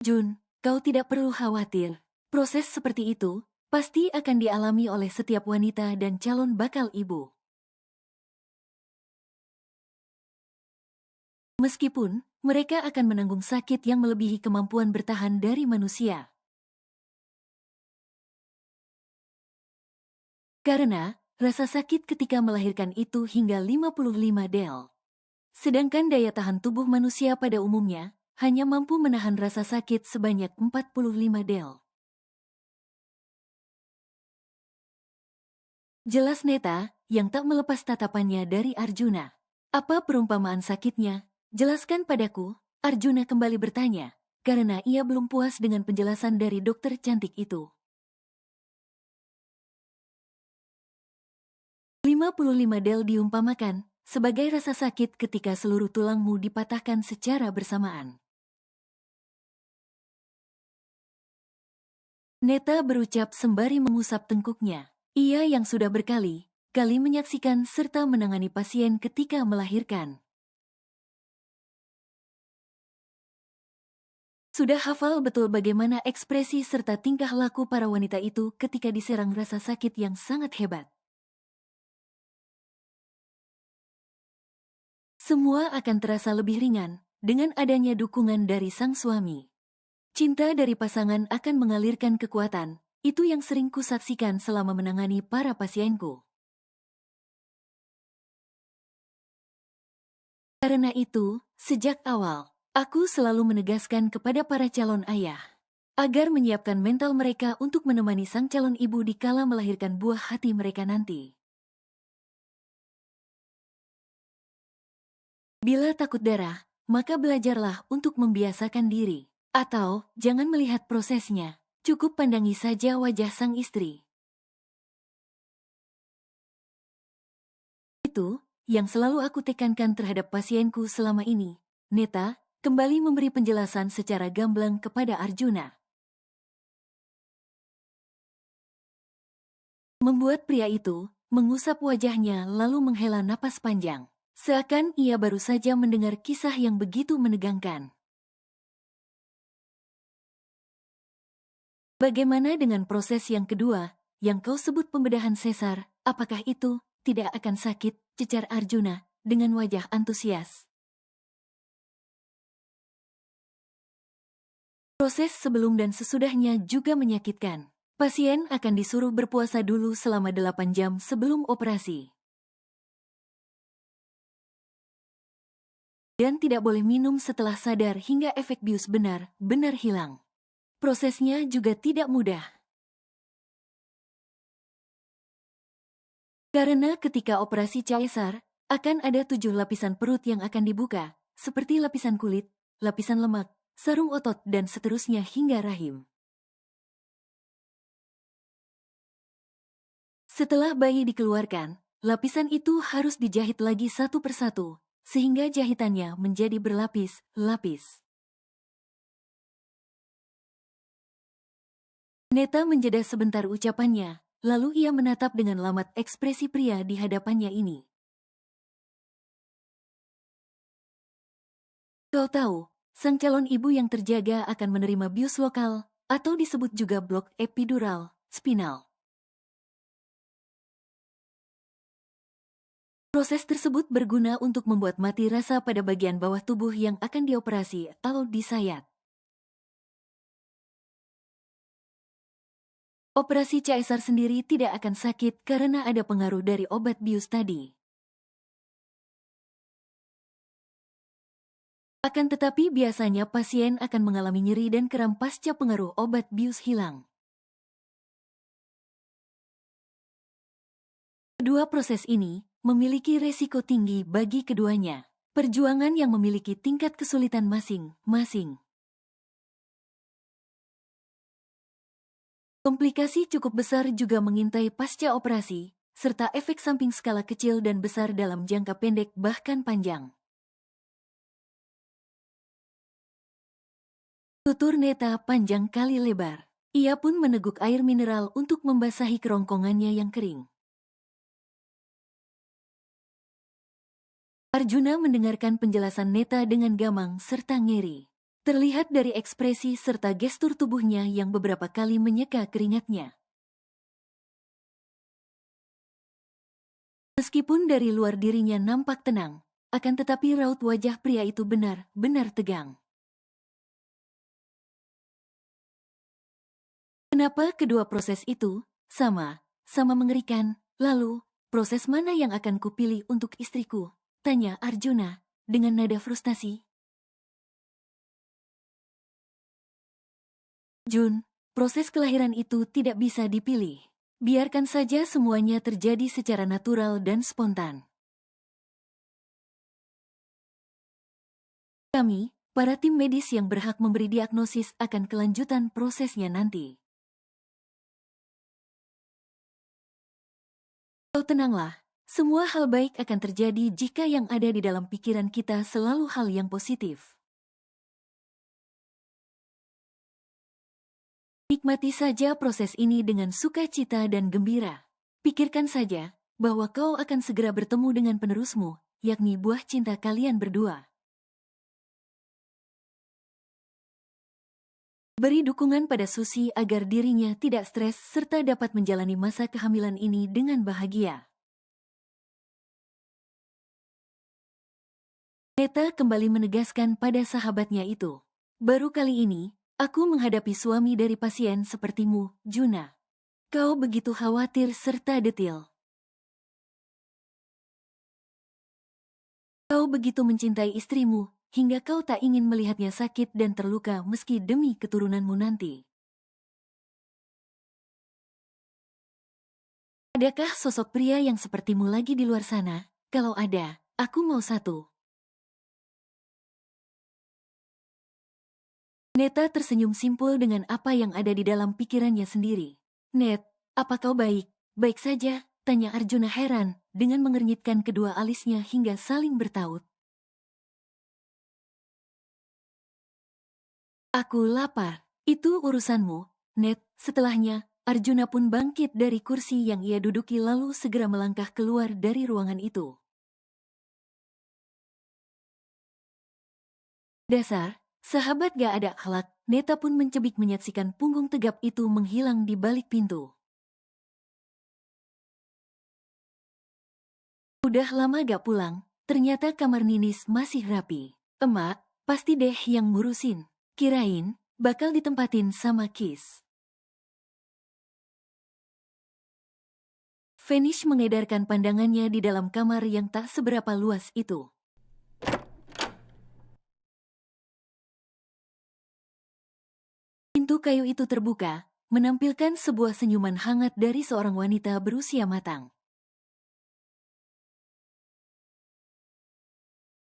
Jun, kau tidak perlu khawatir. Proses seperti itu pasti akan dialami oleh setiap wanita dan calon bakal ibu. Meskipun mereka akan menanggung sakit yang melebihi kemampuan bertahan dari manusia. Karena rasa sakit ketika melahirkan itu hingga 55 del. Sedangkan daya tahan tubuh manusia pada umumnya hanya mampu menahan rasa sakit sebanyak 45 del. Jelas Neta yang tak melepas tatapannya dari Arjuna. Apa perumpamaan sakitnya? Jelaskan padaku, Arjuna kembali bertanya, karena ia belum puas dengan penjelasan dari dokter cantik itu. 55 del diumpamakan sebagai rasa sakit ketika seluruh tulangmu dipatahkan secara bersamaan. Neta berucap sembari mengusap tengkuknya. Ia yang sudah berkali-kali menyaksikan serta menangani pasien ketika melahirkan. Sudah hafal betul bagaimana ekspresi serta tingkah laku para wanita itu ketika diserang rasa sakit yang sangat hebat. Semua akan terasa lebih ringan dengan adanya dukungan dari sang suami. Cinta dari pasangan akan mengalirkan kekuatan, itu yang sering kusaksikan selama menangani para pasienku. Karena itu, sejak awal, aku selalu menegaskan kepada para calon ayah, agar menyiapkan mental mereka untuk menemani sang calon ibu dikala melahirkan buah hati mereka nanti. Bila takut darah, maka belajarlah untuk membiasakan diri. Atau, jangan melihat prosesnya, cukup pandangi saja wajah sang istri. Itu yang selalu aku tekankan terhadap pasienku selama ini. Neta kembali memberi penjelasan secara gamblang kepada Arjuna. Membuat pria itu mengusap wajahnya lalu menghela napas panjang. Seakan ia baru saja mendengar kisah yang begitu menegangkan. Bagaimana dengan proses yang kedua, yang kau sebut pembedahan sesar, apakah itu tidak akan sakit, cecar Arjuna dengan wajah antusias. Proses sebelum dan sesudahnya juga menyakitkan. Pasien akan disuruh berpuasa dulu selama 8 jam sebelum operasi. Dan tidak boleh minum setelah sadar hingga efek bius benar-benar hilang. Prosesnya juga tidak mudah. Karena ketika operasi caesar, akan ada 7 lapisan perut yang akan dibuka, seperti lapisan kulit, lapisan lemak, sarung otot dan seterusnya hingga rahim. Setelah bayi dikeluarkan, lapisan itu harus dijahit lagi satu persatu, sehingga jahitannya menjadi berlapis-lapis. Neta menjeda sebentar ucapannya, lalu ia menatap dengan lamat ekspresi pria di hadapannya ini. Kau tahu, sang calon ibu yang terjaga akan menerima bius lokal, atau disebut juga blok epidural, spinal. Proses tersebut berguna untuk membuat mati rasa pada bagian bawah tubuh yang akan dioperasi atau disayat. Operasi caesar sendiri tidak akan sakit karena ada pengaruh dari obat bius tadi. Akan tetapi biasanya pasien akan mengalami nyeri dan kram pasca pengaruh obat bius hilang. Kedua proses ini memiliki resiko tinggi bagi keduanya. Perjuangan yang memiliki tingkat kesulitan masing-masing. Komplikasi cukup besar juga mengintai pasca operasi, serta efek samping skala kecil dan besar dalam jangka pendek bahkan panjang. Tutur Neta panjang kali lebar. Ia pun meneguk air mineral untuk membasahi kerongkongannya yang kering. Arjuna mendengarkan penjelasan Neta dengan gamang serta ngeri. Terlihat dari ekspresi serta gestur tubuhnya yang beberapa kali menyeka keringatnya. Meskipun dari luar dirinya nampak tenang, akan tetapi raut wajah pria itu benar-benar tegang. Kenapa kedua proses itu sama mengerikan? Lalu, proses mana yang akan kupilih untuk istriku? Tanya Arjuna dengan nada frustasi. Jun, proses kelahiran itu tidak bisa dipilih. Biarkan saja semuanya terjadi secara natural dan spontan. Kami, para tim medis yang berhak memberi diagnosis akan kelanjutan prosesnya nanti. Kau tenanglah, semua hal baik akan terjadi jika yang ada di dalam pikiran kita selalu hal yang positif. Nikmati saja proses ini dengan sukacita dan gembira. Pikirkan saja bahwa kau akan segera bertemu dengan penerusmu, yakni buah cinta kalian berdua. Beri dukungan pada Susi agar dirinya tidak stres serta dapat menjalani masa kehamilan ini dengan bahagia. Neta kembali menegaskan pada sahabatnya itu. Baru kali ini, aku menghadapi suami dari pasien sepertimu, Juna. Kau begitu khawatir serta detil. Kau begitu mencintai istrimu, hingga kau tak ingin melihatnya sakit dan terluka meski demi keturunanmu nanti. Adakah sosok pria yang sepertimu lagi di luar sana? Kalau ada, aku mau satu. Neta tersenyum simpul dengan apa yang ada di dalam pikirannya sendiri. Net, apa kau baik? Baik saja, tanya Arjuna heran, dengan mengernyitkan kedua alisnya hingga saling bertaut. Aku lapar. Itu urusanmu, Net. Setelahnya, Arjuna pun bangkit dari kursi yang ia duduki lalu segera melangkah keluar dari ruangan itu. Dasar, sahabat gak ada akhlak, Neta pun mencebik menyaksikan punggung tegap itu menghilang di balik pintu. Udah lama gak pulang, ternyata kamar Ninis masih rapi. Emak, pasti deh yang ngurusin. Kirain, bakal ditempatin sama Kis. Vanish mengedarkan pandangannya di dalam kamar yang tak seberapa luas itu. Pintu kayu itu terbuka, menampilkan sebuah senyuman hangat dari seorang wanita berusia matang.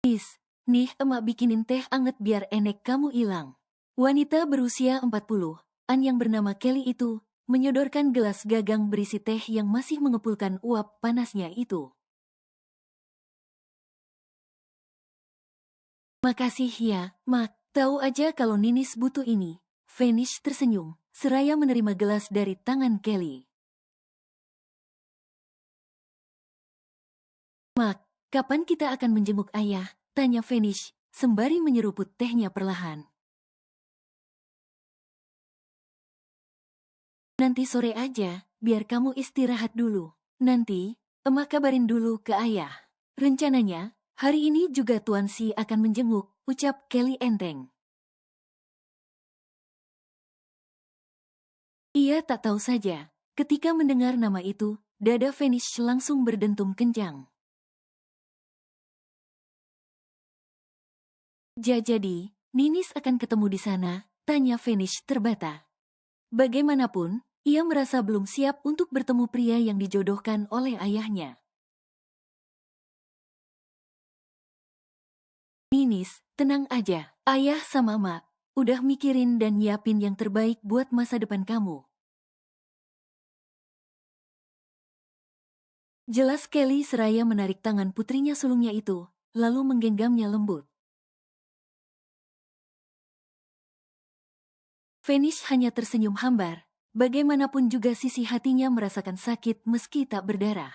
Nis, nih emak bikinin teh anget biar enek kamu ilang. Wanita berusia 40-an yang bernama Kelly itu menyodorkan gelas gagang berisi teh yang masih mengepulkan uap panasnya itu. Makasih ya, Mak. Tahu aja kalau Ninis butuh ini. Vanish tersenyum, seraya menerima gelas dari tangan Kelly. Mak, kapan kita akan menjenguk ayah? Tanya Vanish, sembari menyeruput tehnya perlahan. Nanti sore aja, biar kamu istirahat dulu. Nanti, emak kabarin dulu ke ayah. Rencananya, hari ini juga Tuan Si akan menjenguk, ucap Kelly enteng. Ia tak tahu saja, ketika mendengar nama itu, dada Vanish langsung berdentum kencang. Jadi, Ninis akan ketemu di sana, tanya Vanish terbata. Bagaimanapun, ia merasa belum siap untuk bertemu pria yang dijodohkan oleh ayahnya. Ninis, tenang aja, ayah sama mak udah mikirin dan nyiapin yang terbaik buat masa depan kamu. Jelas Kelly seraya menarik tangan putrinya sulungnya itu, lalu menggenggamnya lembut. Vanish hanya tersenyum hambar, bagaimanapun juga sisi hatinya merasakan sakit meski tak berdarah.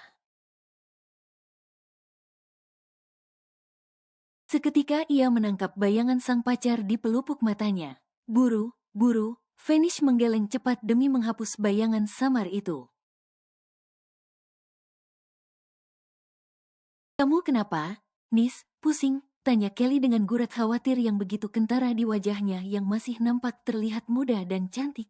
Seketika ia menangkap bayangan sang pacar di pelupuk matanya. Buru, Vanish menggeleng cepat demi menghapus bayangan samar itu. Kamu kenapa, Nis? Pusing, tanya Kelly dengan gurat khawatir yang begitu kentara di wajahnya yang masih nampak terlihat muda dan cantik.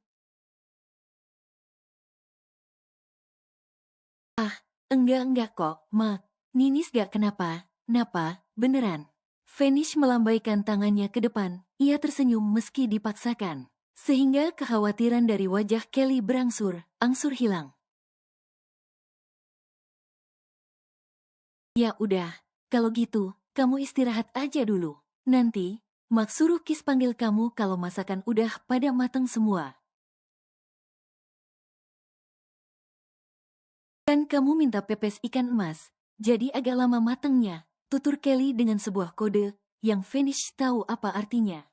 Enggak kok, Mak. Ninis gak napa, beneran. Vanish melambaikan tangannya ke depan, ia tersenyum meski dipaksakan. Sehingga kekhawatiran dari wajah Kelly berangsur hilang. Ya udah, kalau gitu, kamu istirahat aja dulu. Nanti, Mak suruh Kis panggil kamu kalau masakan udah pada mateng semua. Kan kamu minta pepes ikan emas, jadi agak lama matengnya, tutur Kelly dengan sebuah kode yang Vanish tahu apa artinya.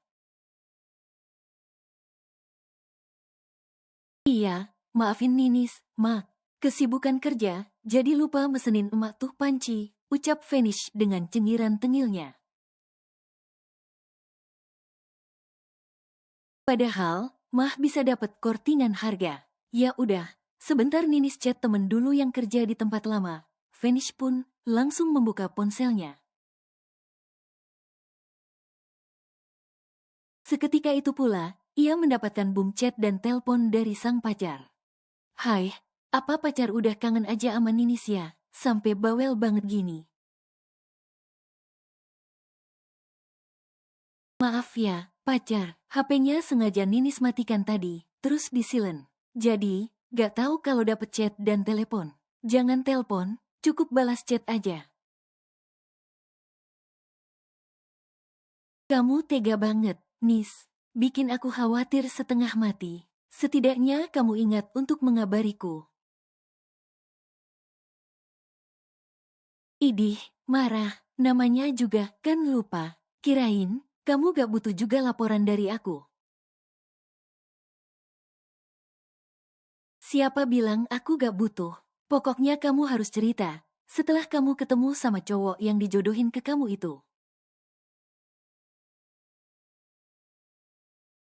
Iya, maafin Ninis, Mak. Kesibukan kerja, jadi lupa mesenin emak tuh panci, ucap Vanish dengan cengiran tengilnya. Padahal, Mah bisa dapat kortingan harga. Ya udah, sebentar Ninis chat temen dulu yang kerja di tempat lama. Vanish pun langsung membuka ponselnya. Seketika itu pula, ia mendapatkan boom chat dan telpon dari sang pacar. Hai, apa pacar udah kangen aja sama Ninis ya? Sampai bawel banget gini. Maaf ya, pacar. HP-nya sengaja Ninis matikan tadi, terus di silent. Jadi, gak tahu kalau dapet chat dan telepon. Jangan telpon, cukup balas chat aja. Kamu tega banget, Nis. Bikin aku khawatir setengah mati. Setidaknya kamu ingat untuk mengabariku. Idih, marah. Namanya juga kan lupa. Kirain, kamu gak butuh juga laporan dari aku. Siapa bilang aku gak butuh? Pokoknya kamu harus cerita. Setelah kamu ketemu sama cowok yang dijodohin ke kamu itu.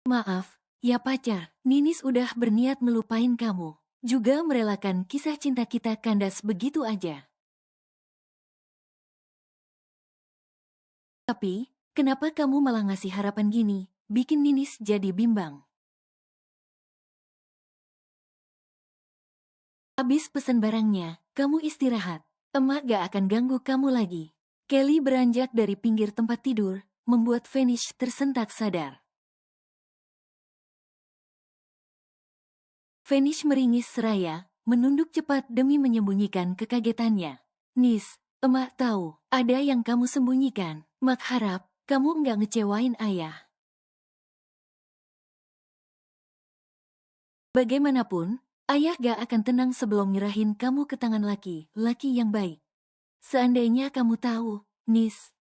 Maaf, ya pacar, Ninis udah berniat ngelupain kamu. Juga merelakan kisah cinta kita kandas begitu aja. Tapi, kenapa kamu malah ngasih harapan gini? Bikin Ninis jadi bimbang. Abis pesen barangnya, kamu istirahat. Emak gak akan ganggu kamu lagi. Kelly beranjak dari pinggir tempat tidur, membuat Vanish tersentak sadar. Vanish meringis seraya, menunduk cepat demi menyembunyikan kekagetannya. Nis, emak tahu, ada yang kamu sembunyikan. Mak harap, kamu nggak ngecewain ayah. Bagaimanapun, ayah gak akan tenang sebelum nyerahin kamu ke tangan laki yang baik. Seandainya kamu tahu, Nis.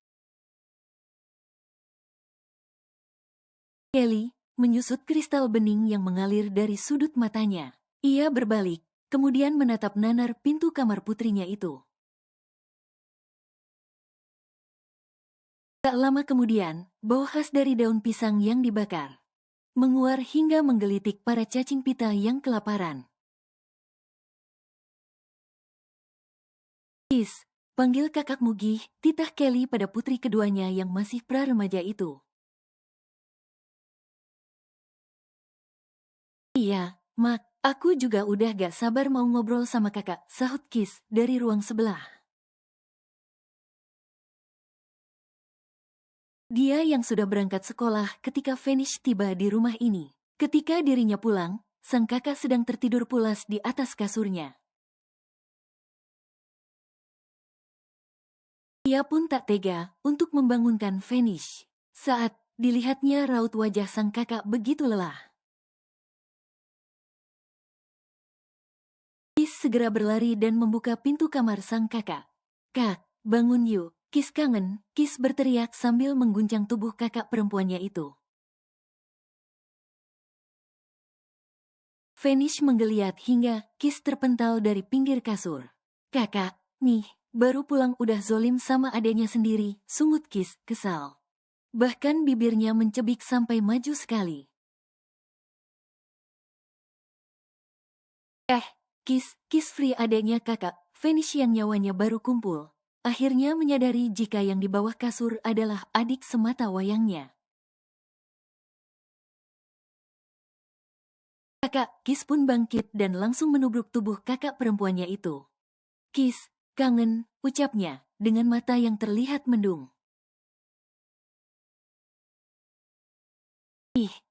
Kelly menyusut kristal bening yang mengalir dari sudut matanya. Ia berbalik, kemudian menatap nanar pintu kamar putrinya itu. Tak lama kemudian, bau khas dari daun pisang yang dibakar menguar hingga menggelitik para cacing pita yang kelaparan. Kis, panggil kakakmu Gih, titah Kelly pada putri keduanya yang masih pra-remaja itu. Iya, Mak, aku juga udah gak sabar mau ngobrol sama kakak, sahut Kis dari ruang sebelah. Dia yang sudah berangkat sekolah ketika Vanish tiba di rumah ini. Ketika dirinya pulang, sang kakak sedang tertidur pulas di atas kasurnya. Ia pun tak tega untuk membangunkan Vanish. Saat dilihatnya raut wajah sang kakak begitu lelah. Kis segera berlari dan membuka pintu kamar sang kakak. Kak, bangun yuk, Kis kangen, Kis berteriak sambil mengguncang tubuh kakak perempuannya itu. Vanish menggeliat hingga Kis terpental dari pinggir kasur. Kakak, nih, baru pulang udah zolim sama adeknya sendiri, sungut Kis, kesal. Bahkan bibirnya mencebik sampai maju sekali. Kis Free adeknya kakak, Vanish yang nyawanya baru kumpul. Akhirnya menyadari jika yang di bawah kasur adalah adik semata wayangnya. Kakak, Kis pun bangkit dan langsung menubruk tubuh kakak perempuannya itu. Kis, kangen, ucapnya, dengan mata yang terlihat mendung.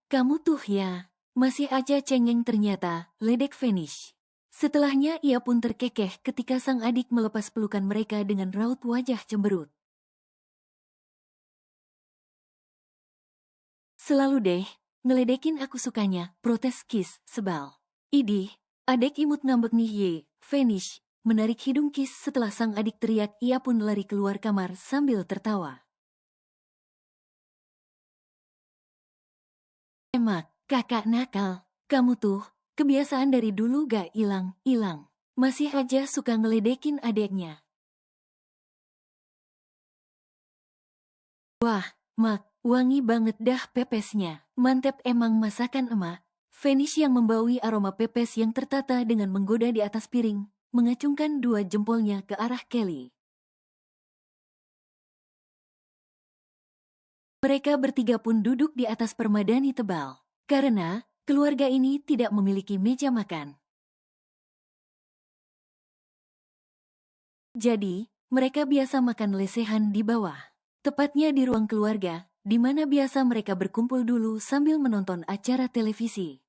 Kamu tuh ya, masih aja cengeng ternyata, ledek Vanish. Setelahnya ia pun terkekeh ketika sang adik melepas pelukan mereka dengan raut wajah cemberut. Selalu deh, ngeledekin aku sukanya, protes Kis, sebal. Idih, adek imut ngambek nih ye, Vanish, menarik hidung Kis setelah sang adik teriak ia pun lari keluar kamar sambil tertawa. Emak, kakak nakal, kamu tuh, kebiasaan dari dulu gak ilang. Masih aja suka ngeledekin adeknya. Wah, Mak, wangi banget dah pepesnya. Mantep emang masakan emak. Vanish yang membaui aroma pepes yang tertata dengan menggoda di atas piring, mengacungkan dua jempolnya ke arah Kelly. Mereka bertiga pun duduk di atas permadani tebal, karena keluarga ini tidak memiliki meja makan. Jadi, mereka biasa makan lesehan di bawah. Tepatnya di ruang keluarga, di mana biasa mereka berkumpul dulu sambil menonton acara televisi.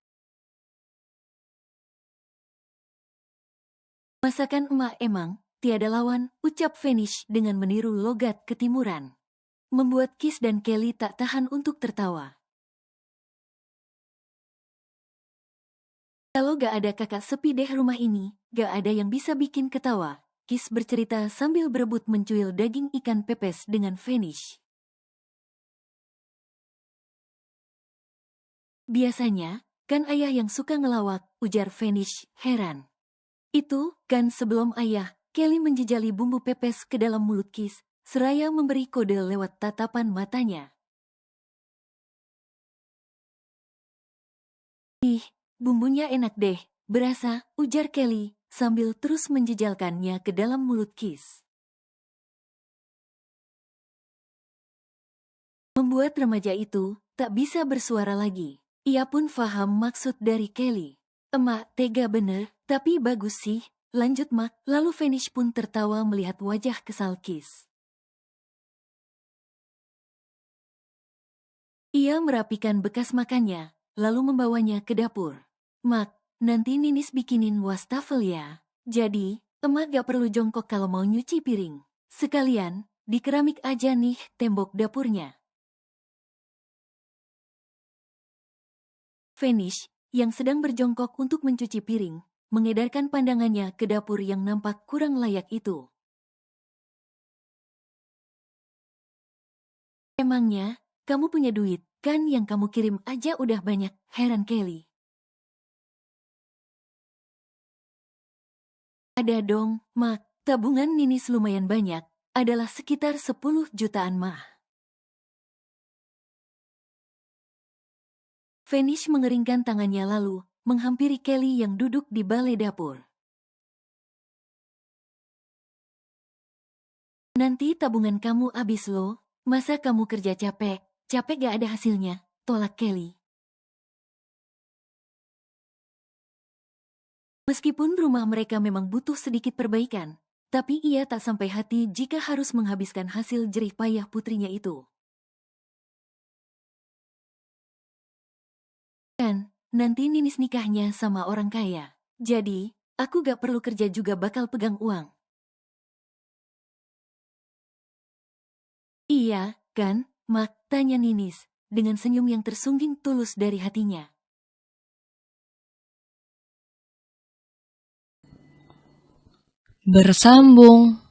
Masakan emak emang tiada lawan, ucap Vanish dengan meniru logat ketimuran. Membuat Kis dan Kelly tak tahan untuk tertawa. Kalau gak ada kakak sepi deh rumah ini, gak ada yang bisa bikin ketawa. Kis bercerita sambil berebut mencuil daging ikan pepes dengan Vanish. Biasanya, kan ayah yang suka ngelawak, ujar Vanish, heran. Itu, kan sebelum ayah, Kelly menjejali bumbu pepes ke dalam mulut Kis, seraya memberi kode lewat tatapan matanya. Bumbunya enak deh, berasa, ujar Kelly, sambil terus menjejalkannya ke dalam mulut Kis. Membuat remaja itu tak bisa bersuara lagi. Ia pun faham maksud dari Kelly. Emak tega bener, tapi bagus sih, lanjut Mak. Lalu Vanish pun tertawa melihat wajah kesal Kis. Ia merapikan bekas makannya, lalu membawanya ke dapur. Mak, nanti Ninis bikinin wastafel ya. Jadi, emak gak perlu jongkok kalau mau nyuci piring. Sekalian, di keramik aja nih tembok dapurnya. Vanish, yang sedang berjongkok untuk mencuci piring, mengedarkan pandangannya ke dapur yang nampak kurang layak itu. Emangnya, kamu punya duit, kan yang kamu kirim aja udah banyak, heran Kelly. Ada dong, Mak. Tabungan Ninis lumayan banyak, adalah sekitar 10 jutaan mah. Vanish mengeringkan tangannya lalu, menghampiri Kelly yang duduk di balai dapur. Nanti tabungan kamu habis loh, masa kamu kerja capek gak ada hasilnya, tolak Kelly. Meskipun rumah mereka memang butuh sedikit perbaikan, tapi ia tak sampai hati jika harus menghabiskan hasil jerih payah putrinya itu. Kan, nanti Ninis nikahnya sama orang kaya. Jadi, aku gak perlu kerja juga bakal pegang uang. Iya, kan, Mak? Tanya Ninis, dengan senyum yang tersungging tulus dari hatinya. Bersambung.